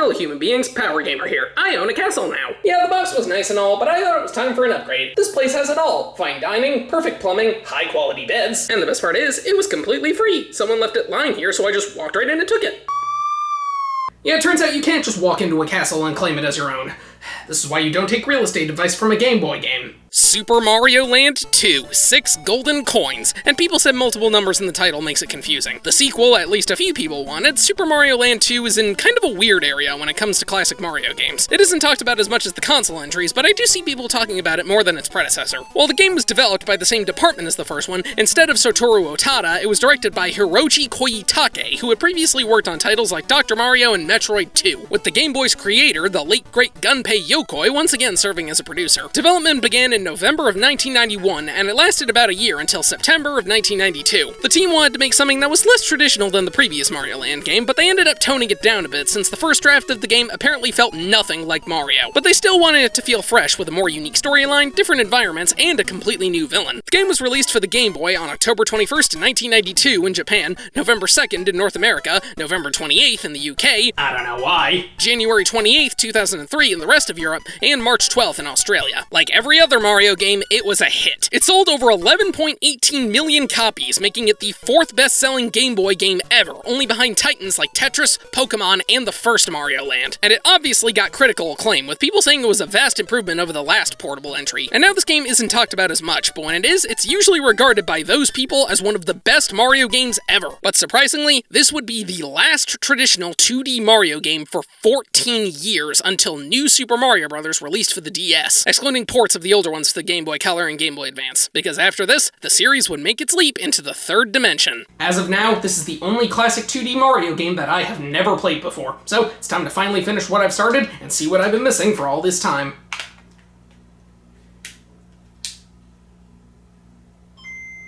Hello human beings, Power Gamer here. I own a castle now. Yeah, the box was nice and all, but I thought it was time for an upgrade. This place has it all. Fine dining, perfect plumbing, high quality beds, and the best part is, it was completely free. Someone left it lying here, so I just walked right in and took it. Yeah, it turns out you can't just walk into a castle and claim it as your own. This is why you don't take real estate advice from a Game Boy game. Super Mario Land 2, 6 golden coins, and people said multiple numbers in the title makes it confusing. The sequel, at least a few people wanted. Super Mario Land 2 is in kind of a weird area when it comes to classic Mario games. It isn't talked about as much as the console entries, but I do see people talking about it more than its predecessor. While the game was developed by the same department as the first one, instead of Satoru Otada, it was directed by Hiroji Koitake, who had previously worked on titles like Dr. Mario and Metroid 2, with the Game Boy's creator, the late great Gunpei Yokoi, once again serving as a producer. Development began in November of 1991, and it lasted about a year until September of 1992. The team wanted to make something that was less traditional than the previous Mario Land game, but they ended up toning it down a bit since the first draft of the game apparently felt nothing like Mario. But they still wanted it to feel fresh with a more unique storyline, different environments, and a completely new villain. The game was released for the Game Boy on October 21st, 1992 in Japan, November 2nd in North America, November 28th in the UK, I don't know why, January 28th, 2003 in the rest of Europe, and March 12th in Australia. Like every other Mario game, it was a hit. It sold over 11.18 million copies, making it the fourth best-selling Game Boy game ever, only behind titans like Tetris, Pokemon, and the first Mario Land. And it obviously got critical acclaim, with people saying it was a vast improvement over the last portable entry. And now this game isn't talked about as much, but when it is, it's usually regarded by those people as one of the best Mario games ever. But surprisingly, this would be the last traditional 2D Mario game for 14 years until New Super Mario Bros. Released for the DS, excluding ports of the older ones for the Game Boy Color and Game Boy Advance, because after this, the series would make its leap into the third dimension. As of now, this is the only classic 2D Mario game that I have never played before, so it's time to finally finish what I've started and see what I've been missing for all this time.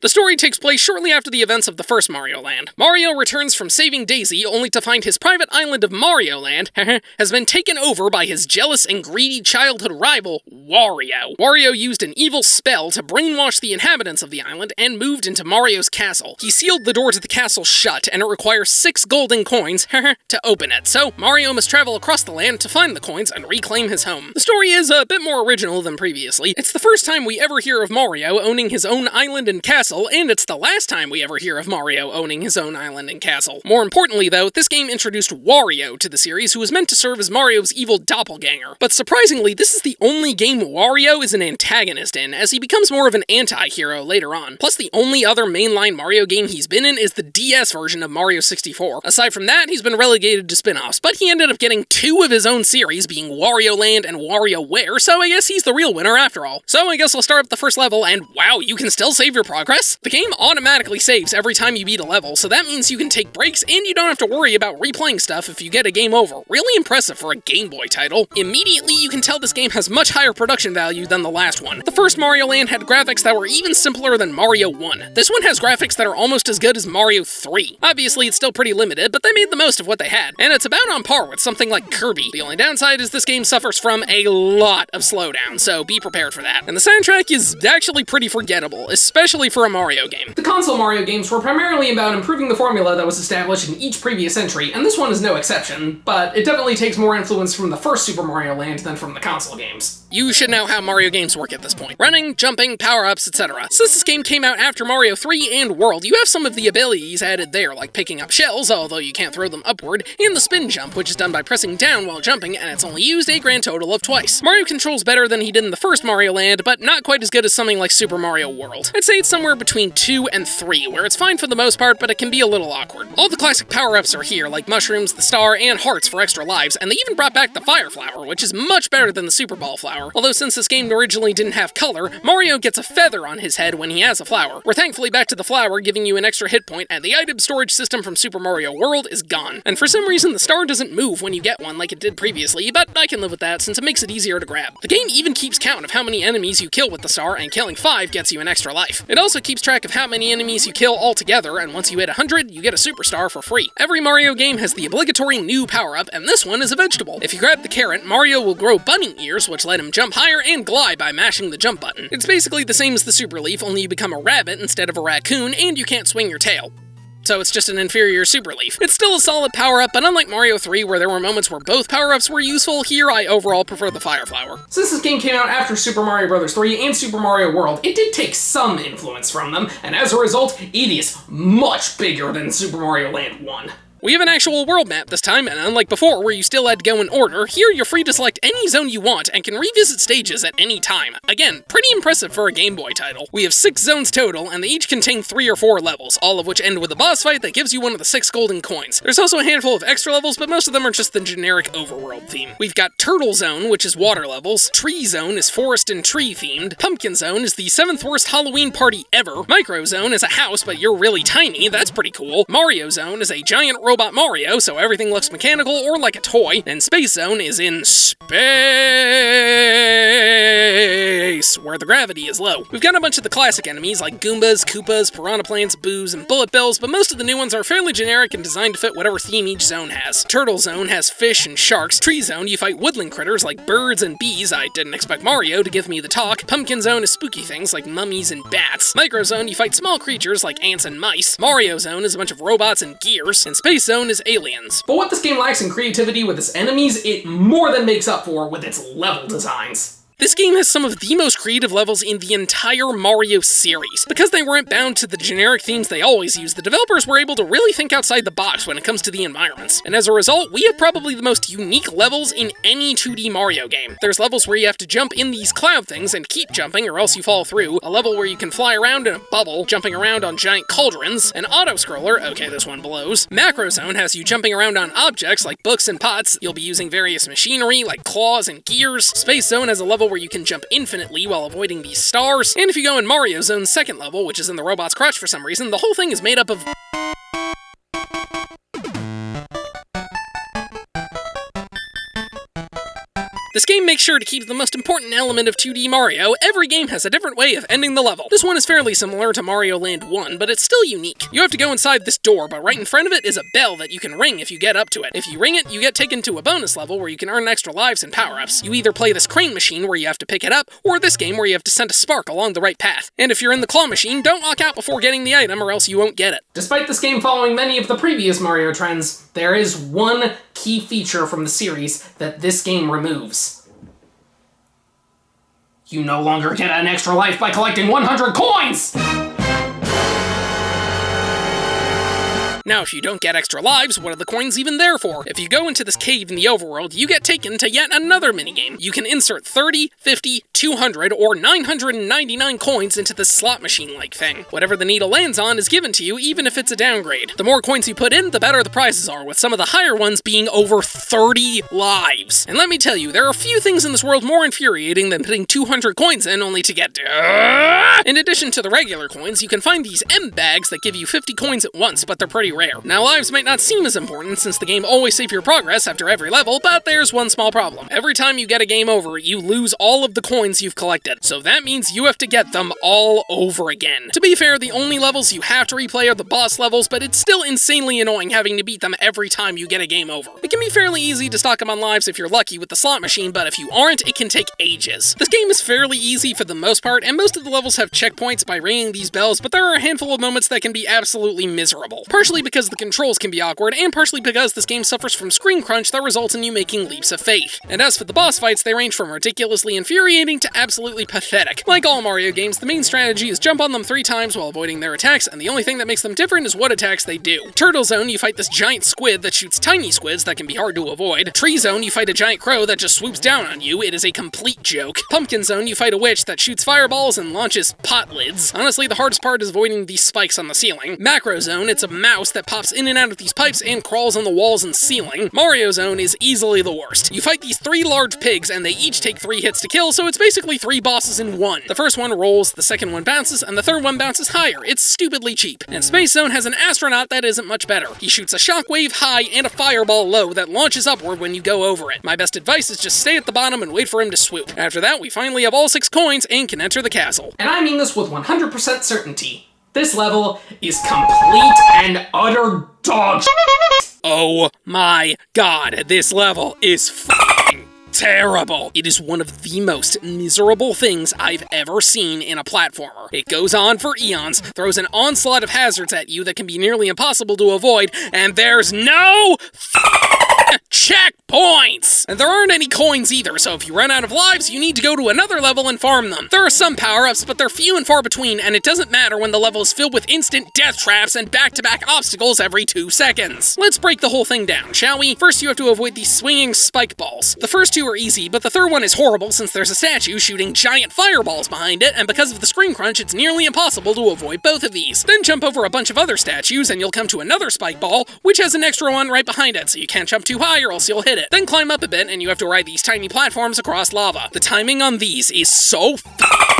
The story takes place shortly after the events of the first Mario Land. Mario returns from saving Daisy only to find his private island of Mario Land has been taken over by his jealous and greedy childhood rival, Wario. Wario used an evil spell to brainwash the inhabitants of the island and moved into Mario's castle. He sealed the door to the castle shut, and it requires 6 golden coins to open it. So Mario must travel across the land to find the coins and reclaim his home. The story is a bit more original than previously. It's the first time we ever hear of Mario owning his own island and castle, and it's the last time we ever hear of Mario owning his own island and castle. More importantly, though, this game introduced Wario to the series, who was meant to serve as Mario's evil doppelganger. But surprisingly, this is the only game Wario is an antagonist in, as he becomes more of an anti-hero later on. Plus, the only other mainline Mario game he's been in is the DS version of Mario 64. Aside from that, he's been relegated to spin-offs, but he ended up getting 2 of his own series, being Wario Land and WarioWare, so I guess he's the real winner after all. So I guess I'll start up the first level, and wow, you can still save your progress? The game automatically saves every time you beat a level, so that means you can take breaks and you don't have to worry about replaying stuff if you get a game over. Really impressive for a Game Boy title. Immediately, you can tell this game has much higher production value than the last one. The first Mario Land had graphics that were even simpler than Mario 1. This one has graphics that are almost as good as Mario 3. Obviously, it's still pretty limited, but they made the most of what they had, and it's about on par with something like Kirby. The only downside is this game suffers from a lot of slowdown, so be prepared for that. And the soundtrack is actually pretty forgettable, especially for a Mario game. The console Mario games were primarily about improving the formula that was established in each previous entry, and this one is no exception, but it definitely takes more influence from the first Super Mario Land than from the console games. You should know how Mario games work at this point. Running, jumping, power-ups, etc. Since this game came out after Mario 3 and World, you have some of the abilities added there, like picking up shells, although you can't throw them upward, and the spin jump, which is done by pressing down while jumping, and it's only used a grand total of twice. Mario controls better than he did in the first Mario Land, but not quite as good as something like Super Mario World. I'd say it's somewhere between 2 and 3, where it's fine for the most part, but it can be a little awkward. All the classic power-ups are here, like mushrooms, the star, and hearts for extra lives, and they even brought back the fire flower, which is much better than the Super Ball flower. Although since this game originally didn't have color, Mario gets a feather on his head when he has a flower. We're thankfully back to the flower giving you an extra hit point, and the item storage system from Super Mario World is gone. And for some reason, the star doesn't move when you get one like it did previously, but I can live with that since it makes it easier to grab. The game even keeps count of how many enemies you kill with the star, and killing 5 gets you an extra life. It also keeps track of how many enemies you kill altogether, and once you hit 100, you get a superstar for free. Every Mario game has the obligatory new power-up, and this one is a vegetable. If you grab the carrot, Mario will grow bunny ears, which let him jump higher and glide by mashing the jump button. It's basically the same as the Super Leaf, only you become a rabbit instead of a raccoon, and you can't swing your tail. so it's just an inferior Super Leaf. It's still a solid power-up, but unlike Mario 3, where there were moments where both power-ups were useful, here I overall prefer the Fire Flower. Since this game came out after Super Mario Bros. 3 and Super Mario World, it did take some influence from them, and as a result, it is much bigger than Super Mario Land 1. We have an actual world map this time, and unlike before where you still had to go in order, here you're free to select any zone you want and can revisit stages at any time. Again, pretty impressive for a Game Boy title. We have 6 zones total, and they each contain 3 or 4 levels, all of which end with a boss fight that gives you one of the 6 golden coins. There's also a handful of extra levels, but most of them are just the generic overworld theme. We've got Turtle Zone, which is water levels, Tree Zone is forest and tree themed, Pumpkin Zone is the 7th worst Halloween party ever, Micro Zone is a house but you're really tiny, that's pretty cool, Mario Zone is a giant robot Mario, so everything looks mechanical or like a toy, and Space Zone is in space, where the gravity is low. We've got a bunch of the classic enemies like Goombas, Koopas, Piranha Plants, Boos, and Bullet Bills, but most of the new ones are fairly generic and designed to fit whatever theme each zone has. Turtle Zone has fish and sharks, Tree Zone you fight woodland critters like birds and bees, I didn't expect Mario to give me the talk, Pumpkin Zone is spooky things like mummies and bats, Micro Zone you fight small creatures like ants and mice, Mario Zone is a bunch of robots and gears, and Space Zone is aliens. But what this game lacks in creativity with its enemies, it more than makes up for with its level designs. This game has some of the most creative levels in the entire Mario series. Because they weren't bound to the generic themes they always use, the developers were able to really think outside the box when it comes to the environments. And as a result, we have probably the most unique levels in any 2D Mario game. There's levels where you have to jump in these cloud things and keep jumping or else you fall through, a level where you can fly around in a bubble, jumping around on giant cauldrons, an auto-scroller, okay this one blows, Macro Zone has you jumping around on objects like books and pots, you'll be using various machinery like claws and gears, Space Zone has a level where you can jump infinitely while avoiding these stars, and if you go in Mario Zone's second level, which is in the robot's crotch for some reason, the whole thing is made up of This game makes sure to keep the most important element of 2D Mario. Every game has a different way of ending the level. This one is fairly similar to Mario Land 1, but it's still unique. You have to go inside this door, but right in front of it is a bell that you can ring if you get up to it. If you ring it, you get taken to a bonus level where you can earn extra lives and power-ups. You either play this crane machine where you have to pick it up, or this game where you have to send a spark along the right path. And if you're in the claw machine, don't walk out before getting the item or else you won't get it. Despite this game following many of the previous Mario trends, there is one key feature from the series that this game removes. You no longer get an extra life by collecting 100 coins! Now, if you don't get extra lives, what are the coins even there for? If you go into this cave in the overworld, you get taken to yet another minigame. You can insert 30, 50, 200, or 999 coins into this slot machine-like thing. Whatever the needle lands on is given to you, even if it's a downgrade. The more coins you put in, the better the prizes are, with some of the higher ones being over 30 lives. And let me tell you, there are a few things in this world more infuriating than putting 200 coins in only to get In addition to the regular coins, you can find these M-bags that give you 50 coins at once, but they're pretty rare. Now, lives might not seem as important since the game always saves your progress after every level, but there's one small problem. Every time you get a game over, you lose all of the coins you've collected, so that means you have to get them all over again. To be fair, the only levels you have to replay are the boss levels, but it's still insanely annoying having to beat them every time you get a game over. It can be fairly easy to stock them on lives if you're lucky with the slot machine, but if you aren't, it can take ages. This game is fairly easy for the most part, and most of the levels have checkpoints by ringing these bells, but there are a handful of moments that can be absolutely miserable. Partially because the controls can be awkward, and partially because this game suffers from screen crunch that results in you making leaps of faith. And as for the boss fights, they range from ridiculously infuriating to absolutely pathetic. Like all Mario games, the main strategy is jump on them 3 times while avoiding their attacks, and the only thing that makes them different is what attacks they do. Turtle Zone, you fight this giant squid that shoots tiny squids that can be hard to avoid. Tree Zone, you fight a giant crow that just swoops down on you. It is a complete joke. Pumpkin Zone, you fight a witch that shoots fireballs and launches pot lids. Honestly, the hardest part is avoiding these spikes on the ceiling. Macro Zone, it's a mouse that pops in and out of these pipes and crawls on the walls and ceiling. Mario Zone is easily the worst. You fight these 3 large pigs and they each take 3 hits to kill, so it's basically 3 bosses in one. The first one rolls, the second one bounces, and the third one bounces higher. It's stupidly cheap. And Space Zone has an astronaut that isn't much better. He shoots a shockwave high and a fireball low that launches upward when you go over it. My best advice is just stay at the bottom and wait for him to swoop. After that, we finally have all 6 coins and can enter the castle. And I mean this with 100% certainty. This level is complete and utter dog shit. Oh my god, this level is f***ing terrible. It is one of the most miserable things I've ever seen in a platformer. It goes on for eons, throws an onslaught of hazards at you that can be nearly impossible to avoid, and there's no checkpoints! And there aren't any coins either, so if you run out of lives, you need to go to another level and farm them. There are some power-ups, but they're few and far between, and it doesn't matter when the level is filled with instant death traps and back-to-back obstacles every 2 seconds. Let's break the whole thing down, shall we? First, you have to avoid these swinging spike balls. The first 2 are easy, but the third one is horrible since there's a statue shooting giant fireballs behind it, and because of the screen crunch, it's nearly impossible to avoid both of these. Then jump over a bunch of other statues, and you'll come to another spike ball, which has an extra one right behind it, so you can't jump too high or else you'll hit it. Then climb up a bit, and you have to ride these tiny platforms across lava. The timing on these is so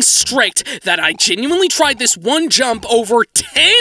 strict that I genuinely tried this one jump over 10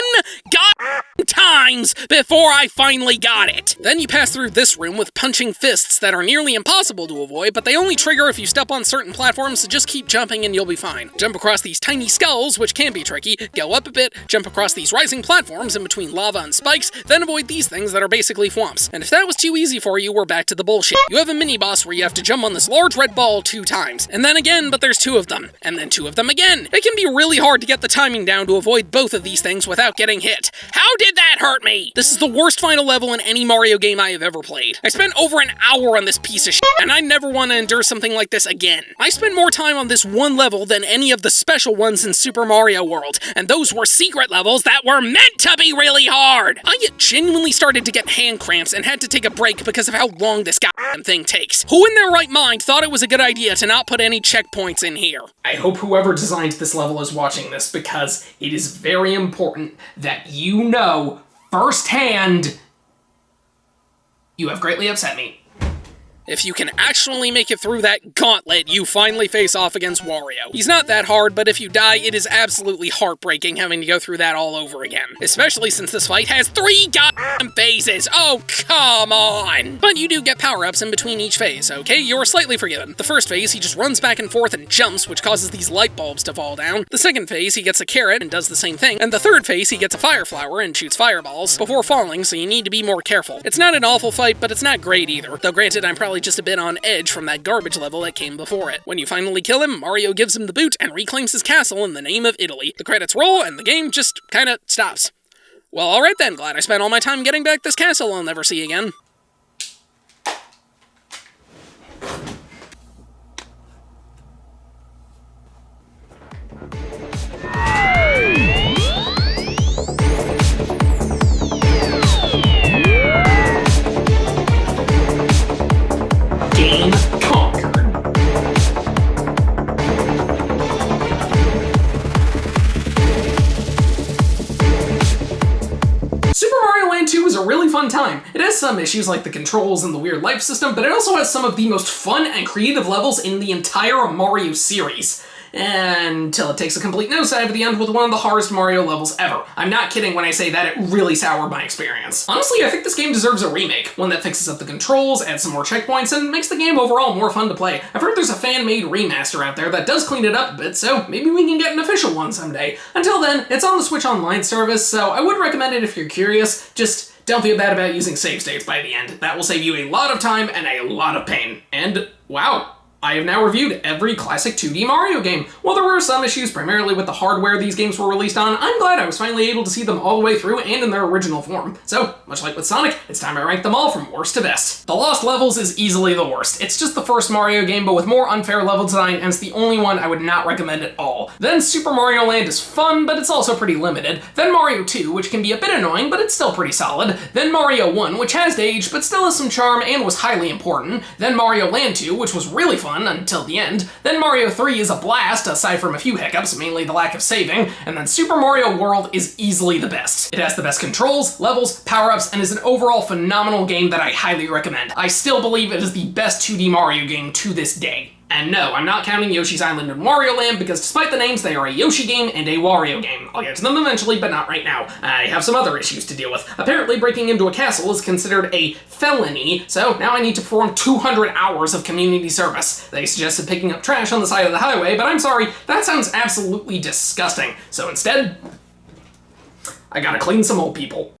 times before I finally got it. Then you pass through this room with punching fists that are nearly impossible to avoid, but they only trigger if you step on certain platforms, so just keep jumping and you'll be fine. Jump across these tiny skulls, which can be tricky, go up a bit, jump across these rising platforms in between lava and spikes, then avoid these things that are basically thwomps. And if that was too easy for you, we're back to the bullshit. You have a mini-boss where you have to jump on this large red ball 2 times, and then again, but there's 2 of them, and then 2 of them again. It can be really hard to get the timing down to avoid both of these things without getting hit. How did that hurt me? This is the worst final level in any Mario game I have ever played. I spent over an hour on this piece of shit, and I never want to endure something like this again. I spent more time on this one level than any of the special ones in Super Mario World, and those were secret levels that were meant to be really hard. I genuinely started to get hand cramps and had to take a break because of how long this goddamn thing takes. Who in their right mind thought it was a good idea to not put any checkpoints in here? I hope whoever designed this level is watching this, because it is very important that you know firsthand you have greatly upset me. If you can actually make it through that gauntlet, you finally face off against Wario. He's not that hard, but if you die, it is absolutely heartbreaking having to go through that all over again. Especially since this fight has 3 goddamn phases. Oh, come on! But you do get power-ups in between each phase, okay? You're slightly forgiven. The first phase, he just runs back and forth and jumps, which causes these light bulbs to fall down. The second phase, he gets a carrot and does the same thing. And the third phase, he gets a fire flower and shoots fireballs before falling, so you need to be more careful. It's not an awful fight, but it's not great either. Though granted, I'm probably just a bit on edge from that garbage level that came before it. When you finally kill him, Mario gives him the boot and reclaims his castle in the name of Italy. The credits roll and the game just kinda stops. Well, alright then, glad I spent all my time getting back this castle I'll never see again. A really fun time. It has some issues like the controls and the weird life system, but it also has some of the most fun and creative levels in the entire Mario series. Until it takes a complete nosedive at the end with one of the hardest Mario levels ever. I'm not kidding when I say that it really soured my experience. Honestly, I think this game deserves a remake, one that fixes up the controls, adds some more checkpoints, and makes the game overall more fun to play. I've heard there's a fan-made remaster out there that does clean it up a bit, so maybe we can get an official one someday. Until then, it's on the Switch Online service, so I would recommend it if you're curious. Just don't feel bad about using save states by the end. That will save you a lot of time and a lot of pain. And, wow. I have now reviewed every classic 2D Mario game. While there were some issues primarily with the hardware these games were released on, I'm glad I was finally able to see them all the way through and in their original form. So, much like with Sonic, it's time I rank them all from worst to best. The Lost Levels is easily the worst. It's just the first Mario game, but with more unfair level design, and it's the only one I would not recommend at all. Then Super Mario Land is fun, but it's also pretty limited. Then Mario 2, which can be a bit annoying, but it's still pretty solid. Then Mario 1, which has aged, but still has some charm and was highly important. Then Mario Land 2, which was really fun until the end. Then Mario 3 is a blast, aside from a few hiccups, mainly the lack of saving. And then Super Mario World is easily the best. It has the best controls, levels, power-ups, and is an overall phenomenal game that I highly recommend. I still believe it is the best 2D Mario game to this day. And no, I'm not counting Yoshi's Island and Wario Land, because despite the names, they are a Yoshi game and a Wario game. I'll get to them eventually, but not right now. I have some other issues to deal with. Apparently, breaking into a castle is considered a felony, so now I need to perform 200 hours of community service. They suggested picking up trash on the side of the highway, but I'm sorry, that sounds absolutely disgusting. So instead, I gotta clean some old people.